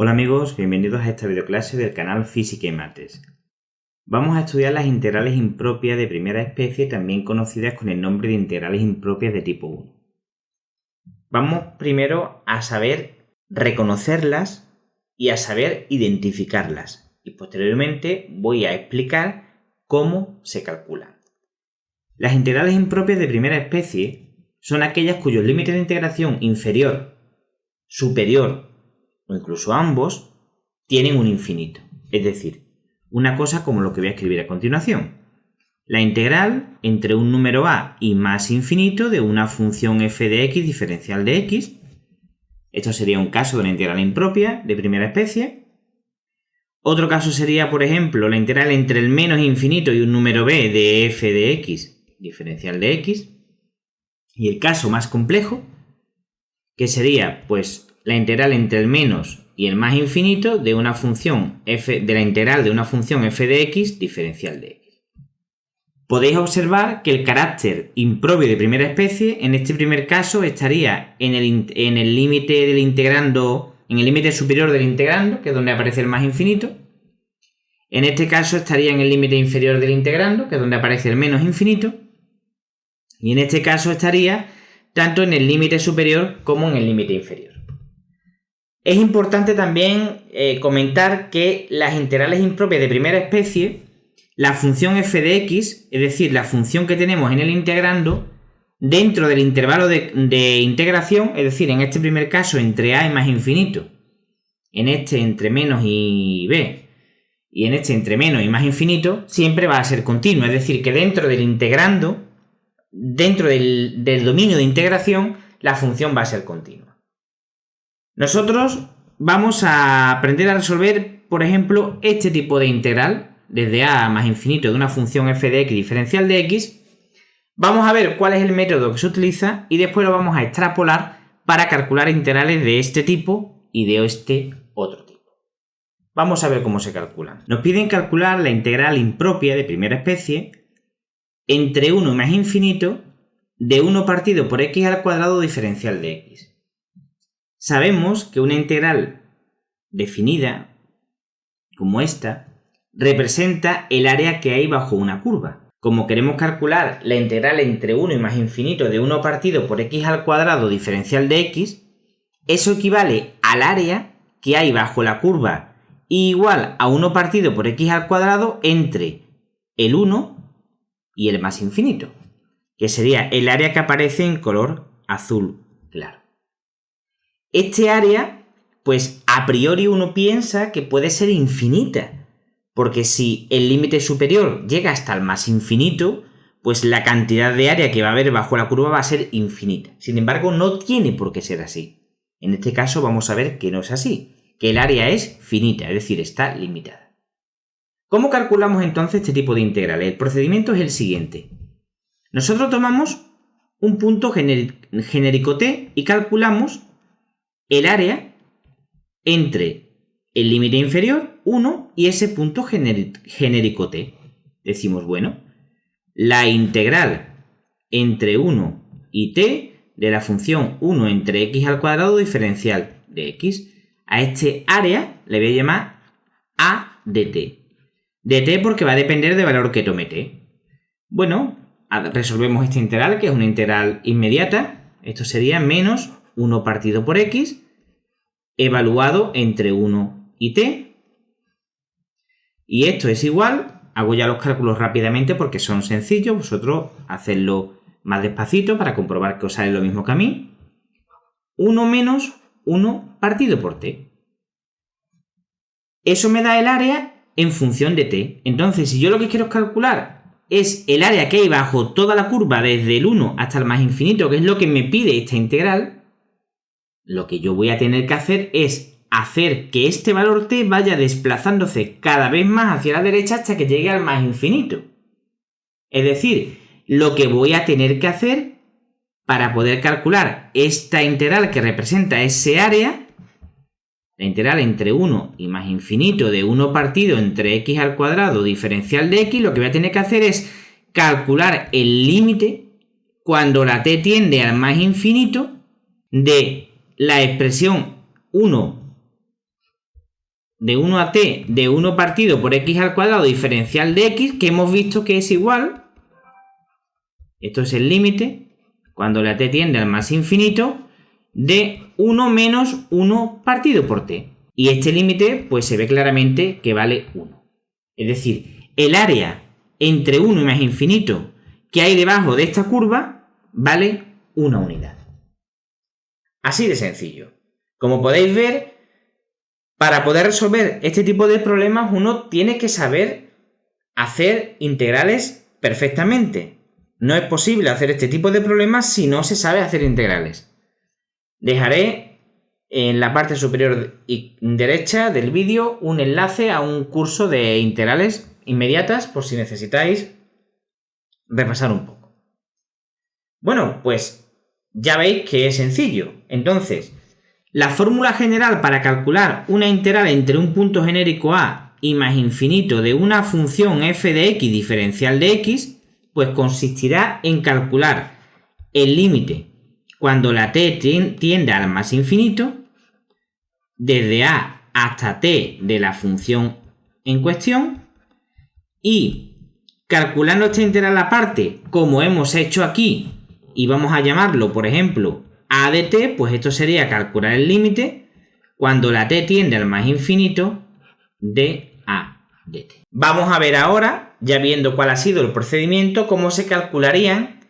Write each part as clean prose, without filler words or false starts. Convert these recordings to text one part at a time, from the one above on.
Hola amigos, bienvenidos a esta videoclase del canal Física y Mates. Vamos a estudiar las integrales impropias de primera especie, también conocidas con el nombre de integrales impropias de tipo 1. Vamos primero a saber reconocerlas y a saber identificarlas. Y posteriormente voy a explicar cómo se calculan. Las integrales impropias de primera especie son aquellas cuyos límites de integración inferior, superior o incluso ambos tienen un infinito. Es decir, una cosa como lo que voy a escribir a continuación. La integral entre un número a y más infinito de una función f de x diferencial de x. Esto sería un caso de una integral impropia de primera especie. Otro caso sería, por ejemplo, la integral entre el menos infinito y un número b de f de x diferencial de x. Y el caso más complejo, que sería pues la integral entre el menos y el más infinito de una función f de la integral de una función f de x diferencial de x. Podéis observar que el carácter impropio de primera especie en este primer caso estaría en el límite del integrando, en el límite superior del integrando, que es donde aparece el más infinito. En este caso estaría en el límite inferior del integrando, que es donde aparece el menos infinito. Y en este caso estaría tanto en el límite superior como en el límite inferior. Es importante también comentar que las integrales impropias de primera especie, la función f de x, es decir, la función que tenemos en el integrando, dentro del intervalo de integración, es decir, en este primer caso entre a y más infinito, en este entre menos y b, y en este entre menos y más infinito, siempre va a ser continua. Es decir, que dentro del integrando, dentro del dominio de integración, la función va a ser continua. Nosotros vamos a aprender a resolver, por ejemplo, este tipo de integral, desde a más infinito de una función f de x diferencial de x. Vamos a ver cuál es el método que se utiliza y después lo vamos a extrapolar para calcular integrales de este tipo y de este otro tipo. Vamos a ver cómo se calculan. Nos piden calcular la integral impropia de primera especie entre 1 y más infinito de 1 partido por x al cuadrado diferencial de x. Sabemos que una integral definida, como esta, representa el área que hay bajo una curva. Como queremos calcular la integral entre 1 y más infinito de 1 partido por x al cuadrado diferencial de x, eso equivale al área que hay bajo la curva igual a 1 partido por x al cuadrado entre el 1 y el más infinito, que sería el área que aparece en color azul claro. Este área, pues a priori uno piensa que puede ser infinita, porque si el límite superior llega hasta el más infinito, pues la cantidad de área que va a haber bajo la curva va a ser infinita. Sin embargo, no tiene por qué ser así. En este caso vamos a ver que no es así, que el área es finita, es decir, está limitada. ¿Cómo calculamos entonces este tipo de integrales? El procedimiento es el siguiente. Nosotros tomamos un punto genérico t y calculamos el área entre el límite inferior 1 y ese punto genérico t. Decimos, bueno, la integral entre 1 y t de la función 1 entre x al cuadrado diferencial de x. A este área le voy a llamar a de t. De t porque va a depender del valor que tome t. Bueno, resolvemos esta integral, que es una integral inmediata. Esto sería menos 1 partido por x evaluado entre 1 y t. Y esto es igual, hago ya los cálculos rápidamente porque son sencillos, vosotros hacedlo más despacito para comprobar que os sale lo mismo que a mí. 1 menos 1 partido por t. Eso me da el área en función de t. Entonces, si yo lo que quiero calcular es el área que hay bajo toda la curva desde el 1 hasta el más infinito, que es lo que me pide esta integral, lo que yo voy a tener que hacer es hacer que este valor t vaya desplazándose cada vez más hacia la derecha hasta que llegue al más infinito. Es decir, lo que voy a tener que hacer para poder calcular esta integral que representa ese área, la integral entre 1 y más infinito de 1 partido entre x al cuadrado diferencial de x, lo que voy a tener que hacer es calcular el límite cuando la t tiende al más infinito de la expresión 1 de 1 a t de 1 partido por x al cuadrado diferencial de x, que hemos visto que es igual, esto es el límite, cuando la t tiende al más infinito, de 1 menos 1 partido por t. Y este límite pues se ve claramente que vale 1. Es decir, el área entre 1 y más infinito que hay debajo de esta curva vale una unidad. Así de sencillo. Como podéis ver, para poder resolver este tipo de problemas uno tiene que saber hacer integrales perfectamente. No es posible hacer este tipo de problemas si no se sabe hacer integrales. Dejaré en la parte superior y derecha del vídeo un enlace a un curso de integrales inmediatas por si necesitáis repasar un poco. Bueno, pues ya veis que es sencillo. Entonces, la fórmula general para calcular una integral entre un punto genérico a y más infinito de una función f de x diferencial de x, pues consistirá en calcular el límite cuando la t tiende al más infinito, desde a hasta t de la función en cuestión, y calculando esta integral aparte, como hemos hecho aquí, y vamos a llamarlo, por ejemplo, a de t, pues esto sería calcular el límite cuando la t tiende al más infinito de a de t. Vamos a ver ahora, ya viendo cuál ha sido el procedimiento, cómo se calcularían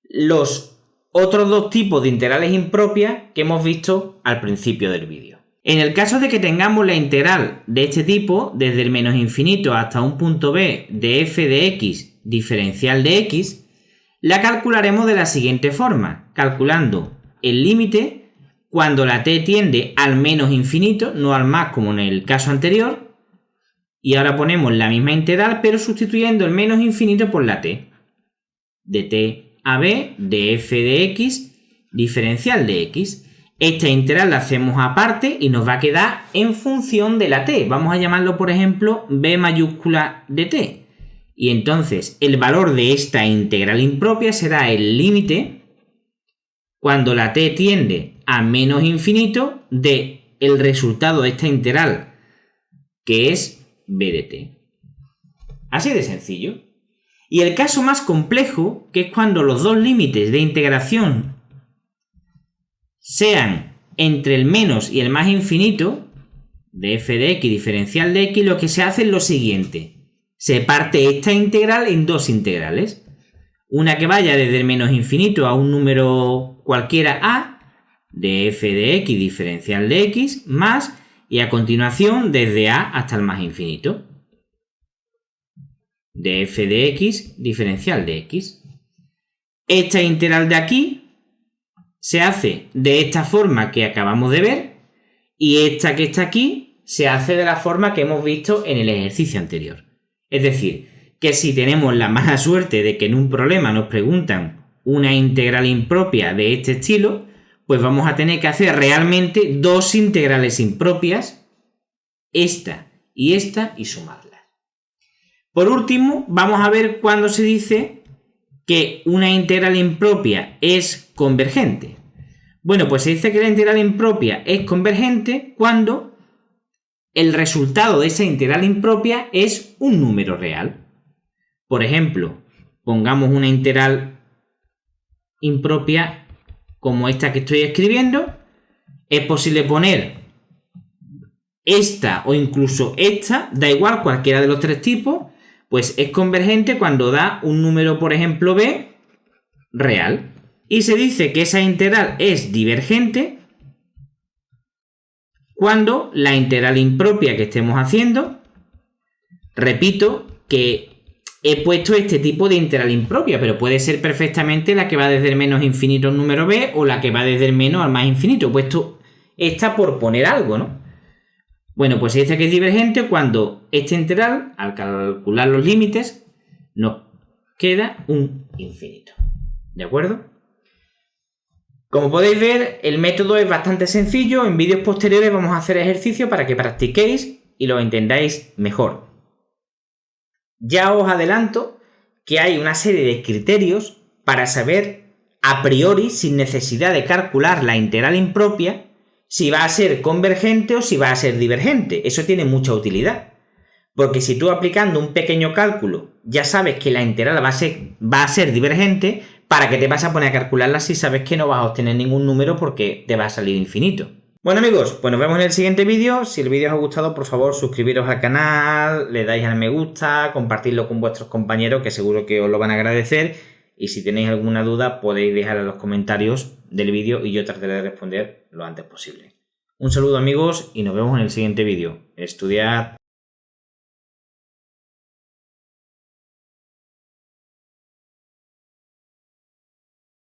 los otros dos tipos de integrales impropias que hemos visto al principio del vídeo. En el caso de que tengamos la integral de este tipo, desde el menos infinito hasta un punto b de f de x diferencial de x, la calcularemos de la siguiente forma, calculando el límite cuando la t tiende al menos infinito, no al más como en el caso anterior, y ahora ponemos la misma integral pero sustituyendo el menos infinito por la t, de t a b de f de x diferencial de x. Esta integral la hacemos aparte y nos va a quedar en función de la t. Vamos a llamarlo, por ejemplo, b mayúscula de t. Y entonces el valor de esta integral impropia será el límite cuando la t tiende a menos infinito de el resultado de esta integral, que es b de t. Así de sencillo. Y el caso más complejo, que es cuando los dos límites de integración sean entre el menos y el más infinito, de f de x diferencial de x, lo que se hace es lo siguiente. Se parte esta integral en dos integrales. Una que vaya desde el menos infinito a un número cualquiera a, de f de x diferencial de x, más, y a continuación desde a hasta el más infinito, de f de x diferencial de x. Esta integral de aquí se hace de esta forma que acabamos de ver y esta que está aquí se hace de la forma que hemos visto en el ejercicio anterior. Es decir, que si tenemos la mala suerte de que en un problema nos preguntan una integral impropia de este estilo, pues vamos a tener que hacer realmente dos integrales impropias, esta, y sumarlas. Por último, vamos a ver cuándo se dice que una integral impropia es convergente. Bueno, pues se dice que la integral impropia es convergente cuando el resultado de esa integral impropia es un número real. Por ejemplo, pongamos una integral impropia como esta que estoy escribiendo. Es posible poner esta o incluso esta, da igual cualquiera de los tres tipos, pues es convergente cuando da un número, por ejemplo, b real. Y se dice que esa integral es divergente cuando la integral impropia que estemos haciendo, repito que he puesto este tipo de integral impropia, pero puede ser perfectamente la que va desde el menos infinito al número b o la que va desde el menos al más infinito. He puesto esta por poner algo, ¿no? Bueno, pues se dice que es divergente cuando esta integral, al calcular los límites, nos queda un infinito. ¿De acuerdo? Como podéis ver, el método es bastante sencillo. En vídeos posteriores vamos a hacer ejercicios para que practiquéis y lo entendáis mejor. Ya os adelanto que hay una serie de criterios para saber a priori, sin necesidad de calcular la integral impropia, si va a ser convergente o si va a ser divergente. Eso tiene mucha utilidad. Porque si tú aplicando un pequeño cálculo ya sabes que la integral va a ser divergente, ¿para qué te vas a poner a calcularla si sabes que no vas a obtener ningún número porque te va a salir infinito? Bueno amigos, pues nos vemos en el siguiente vídeo. Si el vídeo os ha gustado, por favor suscribiros al canal, le dais al me gusta, compartidlo con vuestros compañeros que seguro que os lo van a agradecer. Y si tenéis alguna duda podéis dejar en los comentarios del vídeo y yo trataré de responder lo antes posible. Un saludo amigos y nos vemos en el siguiente vídeo. Estudiad.